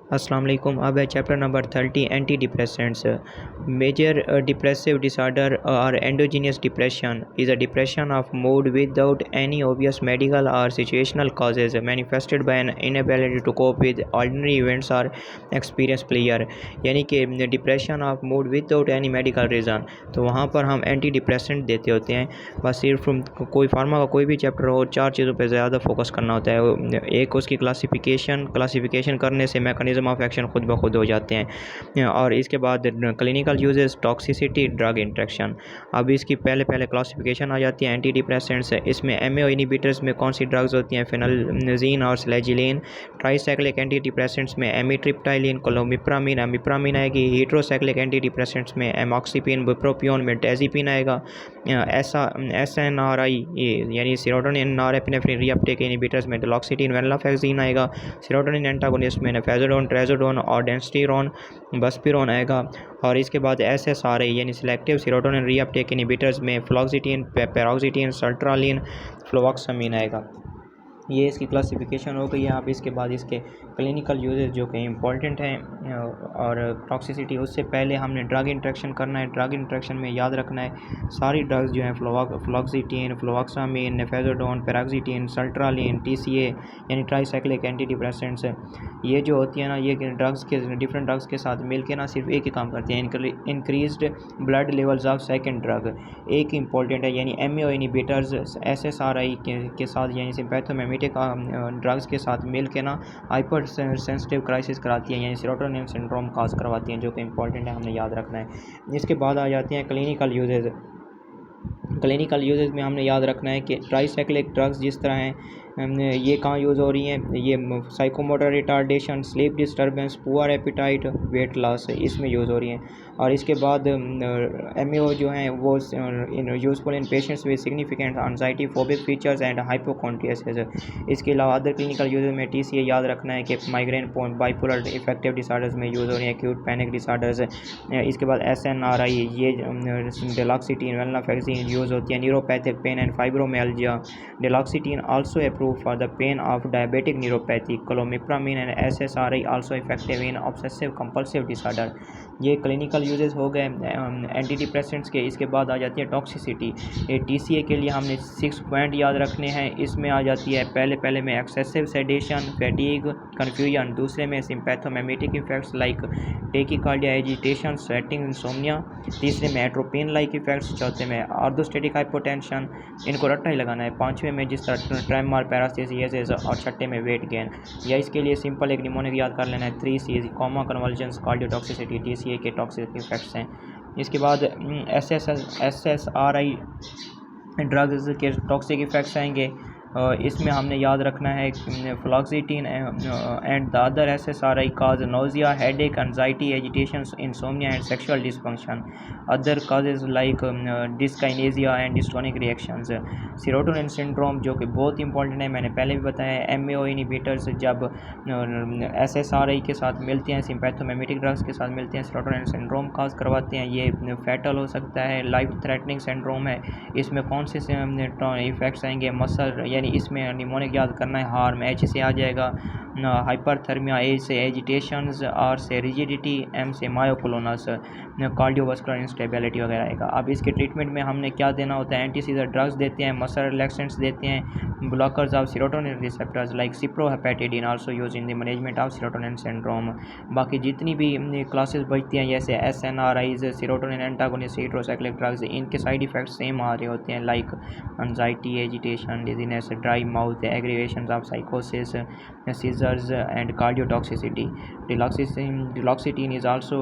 अस्सलाम वालेकुम। अब है chapter number 30 anti depressants. Major depressive disorder or endogenous depression is a depression of mood without any obvious medical or situational causes manifested by an inability to cope with ordinary events or experience player. यानी कि depression of mood without any medical reason, तो वहाँ पर हम anti depressant देते होते हैं। बस सिर्फ कोई फार्मा का कोई भी चैप्टर हो, चार चीज़ों पर ज़्यादा फोकस करना होता है। एक उसकी क्लासिफिकेशन करने से मैकेनिज्म ऑफ एक्शन खुद ब खुद हो जाते हैं। और इसके बाद clinical uses, toxicity, drug interaction. अब इसकी पहले क्लासिफिकेशन आ जाती है एंटी डिप्रेसेंट्स। इसमें एमएओ इनहिबिटर्स में कौन सी ड्रग्स होती हैं? फेनल्जीन और स्लेजिलिन। ट्राईसाइक्लिक एंटी डिप्रेसेंट्स में एमिट्रिप्टाइलिन, क्लोमिप्रामिन, एमिप्रामिन आएगी। हीट्रोसाइक्लिक एंटी डिप्रेसेंट्स में एमॉक्सिपिन, बुप्रोपियोन में डायज़ेपिन आएगा। एसएनआरआई यानी सेरोटोनिन नॉरएपिनेफ्रिन रीअपटेक इनहिबिटर्स में डुलोक्सिटिन, वेनलाफैक्सिन आएगा। सेरोटोनिन एंटागोनिस्ट में फेजोडोन, ट्रेजोडोन और डेंस्टिरोन, बस्पिरोन आएगा। और इसके बाद एसएसआरआई यानी सिलेक्टिव सेरोटोनिन रीअपटेक इनहिबिटर्स में फ्लोक्सिटिन, पेरोक्सिटिन, सर्ट्रालिन, फ्लोवोक्सामिन आएगा। ये इसकी क्लासिफिकेशन हो गई है। अब इसके बाद इसके क्लिनिकल यूजेस जो कि इम्पॉर्टेंट हैं और टॉक्सिसिटी, उससे पहले हमने ड्रग इंट्रैक्शन करना है। ड्रग इंट्रैक्शन में याद रखना है सारी ड्रग्स जो हैं फ्लोक्सिटिन, फ्लोवोक्सामिन, नेफेजोडोन, पेरोक्सिटिन, सर्ट्रालिन, टीसीए यानी ट्राईसाइक्लिक एंटी डिप्रेसेंट्स, ये जो होती है ना, ये डिफरेंट ड्रग्स के साथ मिल के ना सिर्फ एक ही काम करती हैं, increased blood levels of second drug. एक इंपॉर्टेंट है यानी एमएओ इनहिबिटर्स एसएसआरआई के साथ यानी सिम्पैथोमेमिटिक ड्रग्स के साथ मिल के ना हाइपर सेंसिटिव क्राइसिस कराती हैं, यानी सेरोटोनिन सिंड्रोम काज करवाती हैं, जो कि इंपॉर्टेंट है, हमने याद रखना है। इसके बाद आ जाती हैं क्लिनिकल यूजेज। क्लिनिकल यूजेज में हमने याद रखना है कि ट्राईसाइक्लिक ड्रग्स जिस तरह हैं, ये कहाँ यूज़ हो रही हैं? ये psychomotor retardation, sleep disturbance, poor appetite, weight loss, इसमें यूज़ हो रही हैं। और इसके बाद एमएओ जो हैं वो useful in patients with significant anxiety, phobic features and hypochondriasis. इसके अलावा अदर क्लिनिकल यूजेज में टीसीए याद रखना है कि माइग्रेन, बाइपोलर इफेक्टिव डिसऑर्डर्स में यूज़ हो रही हैं, एक्यूट पैनिक डिसऑर्डर्स। इसके बाद एसएनआरआई ये डेलॉक्सिटिन, वेनलाफैक्सिन यूज़ होती है neuropathic pain and fibromyalgia. Duloxetine also approved for the pain of diabetic neuropathy. Clomipramine and SSRI also effective in obsessive compulsive disorder. ये क्लिनिकल यूजेस हो गए एंटी डिप्रेसेंट्स के। इसके बाद आ जाती है टॉक्सिसिटी। ये टीसीए के लिए हमने 6 पॉइंट याद रखने हैं। इसमें आ जाती है पहले में एक्सेसिव सेडेशन, फैटीग, कन्फ्यूजन। दूसरे में sympathomimetic effects like tachycardia, agitation, sweating, insomnia. तीसरे में एट्रोपिन लाइक इफेक्ट्स। चौथे में ऑर्थोस्टैटिक हाइपोटेंशन, इनको रट्टा ही लगाना है। पाँचवें में जिस तरह ट्रेमर, पैरालिसिस। और छठे में वेट गेन। या इसके लिए सिंपल एक निमोनिक याद कर लेना है, 3 C's, coma, convergence, cardiotoxicity, TCA के टॉक्सिक इफेक्ट्स हैं। इसके बाद एसएसआरआई ड्रग्स के टॉक्सिक इफेक्ट्स आएंगे। इसमें हमने याद रखना है fluoxetine and the other SSRI cause nausea, headache, anxiety, agitation, insomnia and sexual dysfunction. Other causes like dyskinesia and dystonic reactions. Serotonin syndrome जो कि बहुत इंपॉर्टेंट है, मैंने पहले भी बताया। एमएओ इनहिबिटर्स जब एसएसआरआई के साथ मिलते हैं, सिम्पैथोमेमिटिक ड्रग्स के साथ मिलते हैं, सेरोटोनिन सिंड्रोम काज करवाते हैं। ये फैटल हो सकता है, लाइफ थ्रेटनिंग सिंड्रोम है। इसमें कौन से इफेक्ट्स आएंगे? मसल यानी इसमें निमोनिक याद करना है, हार्म, एच से आ जाएगा। हाइपरथर्मिया, ए से एजिटेशंस, आर से रिजिडिटी, एम से मायोक्लोनस, कार्डियोवास्कुलर इंस्टेबिलिटी वगैरह आएगा। अब इसके ट्रीटमेंट में हमने क्या देना होता है? एंटी सीजर ड्रग्स देते हैं, मसल रिलैक्सेंट्स देते हैं, blockers of serotonin receptors like cyproheptadine also use in the management of serotonin syndrome. बाकी जितनी भी क्लासेस बचती हैं जैसे SNRIs, serotonin antagonist, heterocyclic drugs, इनके साइड इफेक्ट्स सेम आ रहे होते हैं like anxiety, agitation, dizziness, dry mouth, aggravation of साइकोसिस, seizures and cardiotoxicity. Duloxetine is also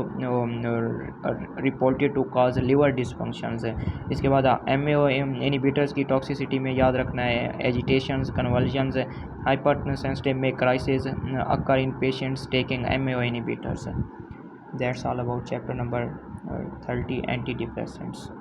reported to cause liver dysfunctions. इसके बाद एमएओ इनहिबिटर्स की टॉक्सिसिटी में याद रखना है एजिटेशंस, कन्वर्जन्स, हाइपर सेंसिटिव में crisis occur in patients taking MAO inhibitors. That's all about chapter number 30 antidepressants.